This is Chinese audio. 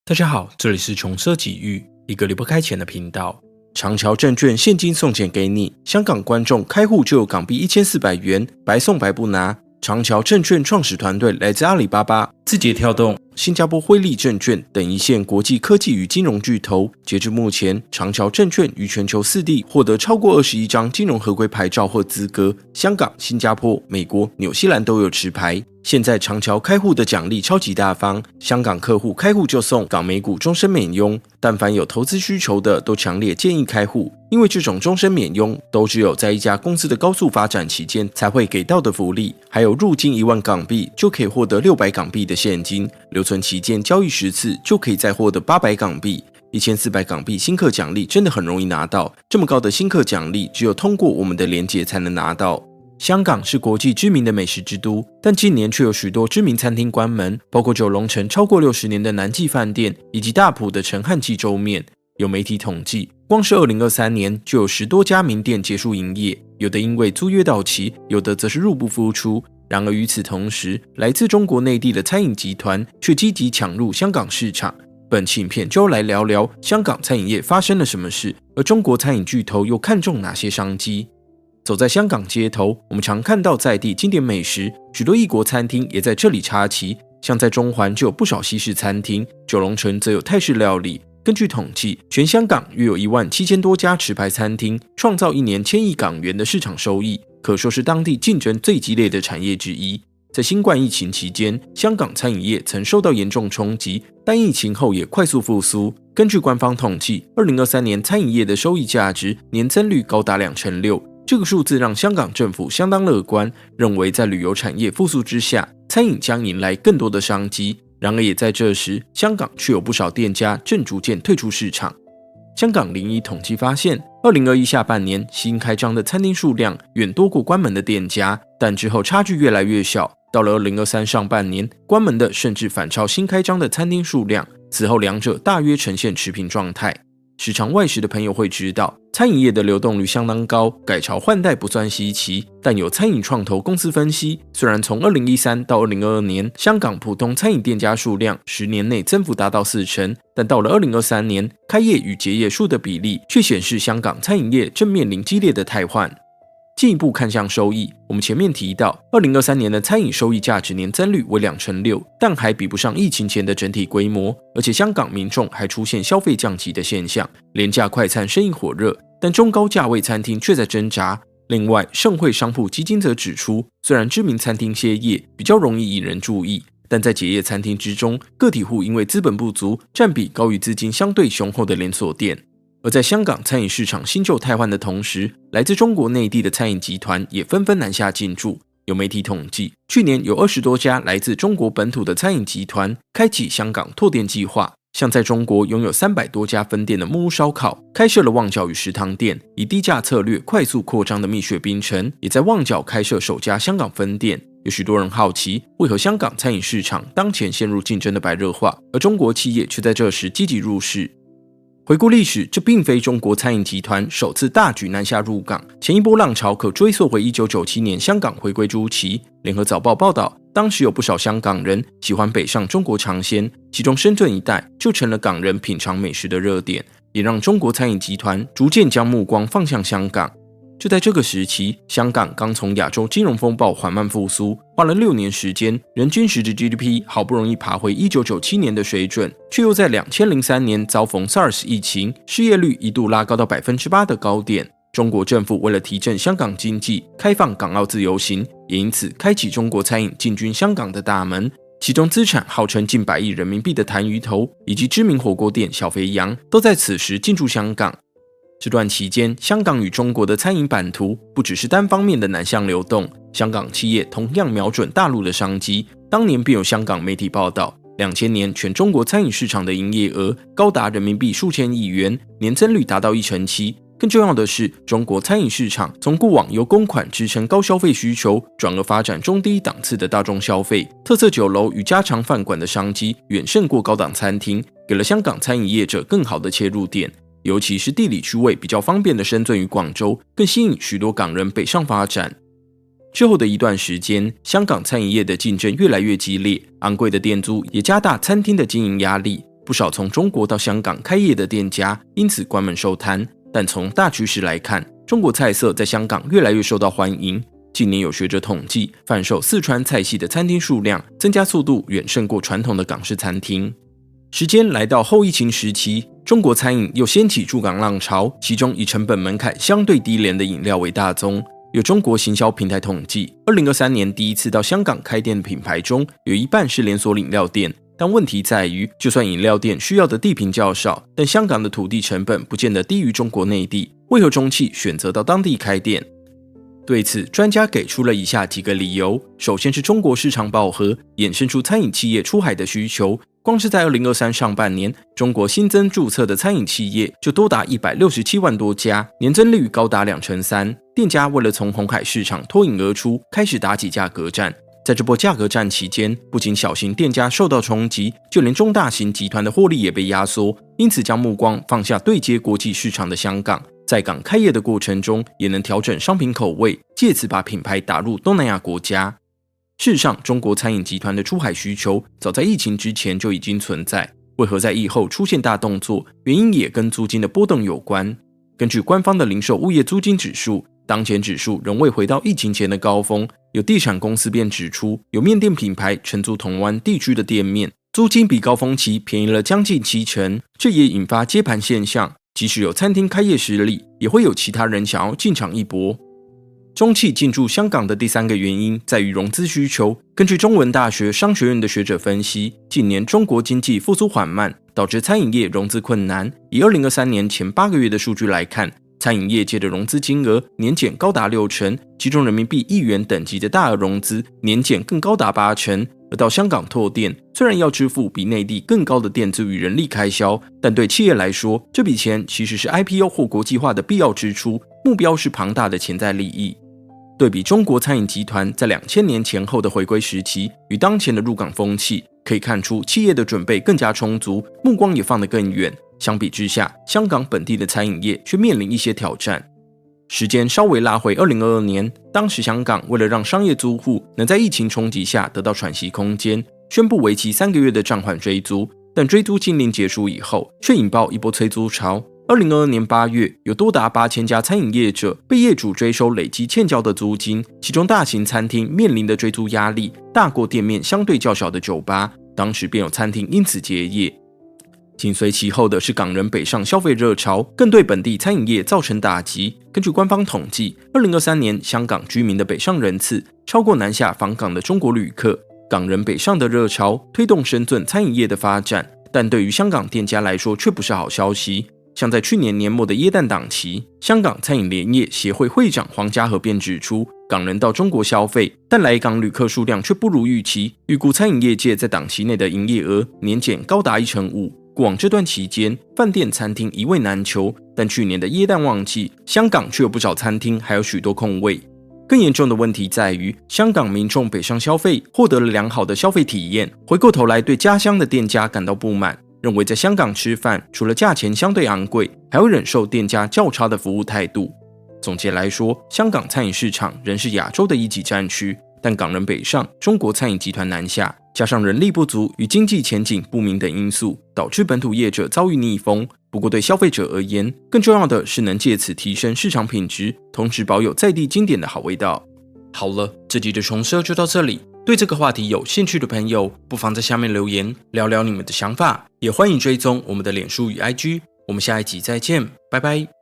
大家好，这里是穷奢极欲，一个离不开钱的频道。长侨证券现金送钱给你，香港观众开户就有港币1400元，白送白不拿。长侨证券创始团队来自阿里巴巴、字节跳动、新加坡汇利证券等一线国际科技与金融巨头。截至目前，长侨证券于全球4地获得超过21张金融合规牌照或资格，香港、新加坡、美国、纽西兰都有持牌。现在长侨开户的奖励超级大方，香港客户开户就送港美股终身免佣，但凡有投资需求的都强烈建议开户，因为这种终身免佣都只有在一家公司的高速发展期间才会给到的福利，还有入金1万港币就可以获得600港币的现金，留存期间交易10次就可以再获得800港币。1400港币新客奖励真的很容易拿到，这么高的新客奖励只有通过我们的连结才能拿到。香港是国际知名的美食之都，但近年却有许多知名餐厅关门，包括九龙城超过60年的南记饭店，以及大埔的陈汉记粥面。有媒体统计，光是2023年就有10多家名店结束营业，有的因为租约到期，有的则是入不敷出。然而与此同时，来自中国内地的餐饮集团却积极抢入香港市场。本期影片就来聊聊香港餐饮业发生了什么事，而中国餐饮巨头又看中哪些商机。走在香港街头，我们常看到在地经典美食，许多异国餐厅也在这里插旗，像在中环就有不少西式餐厅，九龙城则有泰式料理。根据统计，全香港约有17000多家持牌餐厅，创造1年1000亿港元的市场收益，可说是当地竞争最激烈的产业之一。在新冠疫情期间，香港餐饮业曾受到严重冲击，但疫情后也快速复苏。根据官方统计，2023年餐饮业的收益价值年增率高达26%。这个数字让香港政府相当乐观，认为在旅游产业复苏之下，餐饮将迎来更多的商机。然而也在这时，香港却有不少店家正逐渐退出市场。香港01统计发现，2021下半年新开张的餐厅数量远多过关门的店家，但之后差距越来越小。到了2023上半年，关门的甚至反超新开张的餐厅数量，此后两者大约呈现持平状态。时常外食的朋友会知道，餐饮业的流动率相当高，改朝换代不算稀奇。但有餐饮创投公司分析，虽然从2013到2022年，香港普通餐饮店家数量10年内增幅达到40%，但到了2023年，开业与结业数的比例却显示香港餐饮业正面临激烈的汰换。进一步看向收益，我们前面提到，2023年的餐饮收益价值年增率为6%，但还比不上疫情前的整体规模，而且香港民众还出现消费降级的现象，廉价快餐生意火热，但中高价位餐厅却在挣扎。另外，盛汇商铺基金则指出，虽然知名餐厅歇业比较容易引人注意，但在结业餐厅之中，个体户因为资本不足，占比高于资金相对雄厚的连锁店。而在香港餐饮市场新旧汰换的同时，来自中国内地的餐饮集团也纷纷南下进驻。有媒体统计，去年有20多家来自中国本土的餐饮集团开启香港拓店计划，像在中国拥有300多家分店的木屋烧烤，开设了旺角与食堂店，以低价策略快速扩张的蜜雪冰城，也在旺角开设首家香港分店。有许多人好奇，为何香港餐饮市场当前陷入竞争的白热化，而中国企业却在这时积极入市。回顾历史，这并非中国餐饮集团首次大举南下入港，前一波浪潮可追溯回1997年香港回归初期。联合早报报道，当时有不少香港人喜欢北上中国尝鲜，其中深圳一带就成了港人品尝美食的热点，也让中国餐饮集团逐渐将目光放向香港。就在这个时期，香港刚从亚洲金融风暴缓慢复苏，花了6年时间，人均实质 GDP 好不容易爬回1997年的水准，却又在2003年遭逢 SARS 疫情，失业率一度拉高到 8% 的高点。中国政府为了提振香港经济，开放港澳自由行，也因此开启中国餐饮进军香港的大门。其中资产号称近100亿人民币的谭鱼头，以及知名火锅店小肥羊，都在此时进驻香港。这段期间，香港与中国的餐饮版图不只是单方面的南向流动，香港企业同样瞄准大陆的商机。当年便有香港媒体报道，2000年全中国餐饮市场的营业额高达人民币数千亿元，年增率达到1%。更重要的是，中国餐饮市场从过往由公款支撑高消费需求，转而发展中低档次的大众消费，特色酒楼与家常饭馆的商机远胜过高档餐厅，给了香港餐饮业者更好的切入点。尤其是地理区位比较方便的深圳与广州，更吸引许多港人北上发展。之后的一段时间，香港餐饮业的竞争越来越激烈，昂贵的店租也加大餐厅的经营压力。不少从中国到香港开业的店家因此关门收摊。但从大趋势来看，中国菜色在香港越来越受到欢迎。近年有学者统计，贩售四川菜系的餐厅数量增加速度远胜过传统的港式餐厅。时间来到后疫情时期，中国餐饮又掀起驻港浪潮，其中以成本门槛相对低廉的饮料为大宗。有中国行销平台统计，2023年第一次到香港开店的品牌中，有一半是连锁饮料店。但问题在于，就算饮料店需要的地坪较少，但香港的土地成本不见得低于中国内地，为何中企选择到当地开店？对此，专家给出了以下几个理由。首先是中国市场饱和，衍生出餐饮企业出海的需求。光是在2023上半年，中国新增注册的餐饮企业就多达167万多家，年增率高达3%。店家为了从红海市场脱颖而出，开始打起价格战。在这波价格战期间，不仅小型店家受到冲击，就连中大型集团的获利也被压缩，因此将目光放下对接国际市场的香港。在港开业的过程中，也能调整商品口味，借此把品牌打入东南亚国家。事实上，中国餐饮集团的出海需求早在疫情之前就已经存在，为何在疫后出现大动作？原因也跟租金的波动有关。根据官方的零售物业租金指数，当前指数仍未回到疫情前的高峰。有地产公司便指出，有面店品牌承租铜湾地区的店面，租金比高峰期便宜了将近70%，这也引发接盘现象。即使有餐厅开业实力，也会有其他人想要进场一搏。中企进驻香港的第三个原因在于融资需求。根据中文大学商学院的学者分析，近年中国经济复苏缓慢，导致餐饮业融资困难。以2023年前8个月的数据来看，餐饮业界的融资金额年减高达60%，其中人民币1元等级的大额融资年减更高达80%。而到香港拓店，虽然要支付比内地更高的店租与人力开销，但对企业来说，这笔钱其实是 IPO 或国际化的必要支出，目标是庞大的潜在利益。对比中国餐饮集团在2000年前后的回归时期与当前的入港风气，可以看出企业的准备更加充足，目光也放得更远。相比之下，香港本地的餐饮业却面临一些挑战。时间稍微拉回2022年，当时香港为了让商业租户能在疫情冲击下得到喘息空间，宣布为期3个月的暂缓追租，但追租禁令结束以后，却引爆一波催租潮。2022年8月，有多达8000家餐饮业者被业主追收累积欠交的租金，其中大型餐厅面临的追租压力大过店面相对较小的酒吧，当时便有餐厅因此结业。紧随其后的是港人北上消费热潮，更对本地餐饮业造成打击。根据官方统计，2023年香港居民的北上人次超过南下访港的中国旅客。港人北上的热潮推动深圳餐饮业的发展，但对于香港店家来说却不是好消息。像在去年年末的耶诞档期，香港餐饮联业协会会长黄家和便指出，港人到中国消费，但来港旅客数量却不如预期，预估餐饮业界在档期内的营业额年减高达15%。过往这段期间，饭店餐厅一位难求，但去年的耶诞旺季，香港却有不少餐厅还有许多空位。更严重的问题在于，香港民众北上消费，获得了良好的消费体验，回过头来对家乡的店家感到不满，认为在香港吃饭，除了价钱相对昂贵，还要忍受店家较差的服务态度。总结来说，香港餐饮市场仍是亚洲的一级战区，但港人北上，中国餐饮集团南下，加上人力不足与经济前景不明等因素，导致本土业者遭遇逆风。不过对消费者而言，更重要的是能借此提升市场品质，同时保有在地经典的好味道。好了，这集的重奢就到这里。对这个话题有兴趣的朋友，不妨在下面留言聊聊你们的想法，也欢迎追踪我们的脸书与 IG。我们下一集再见，拜拜。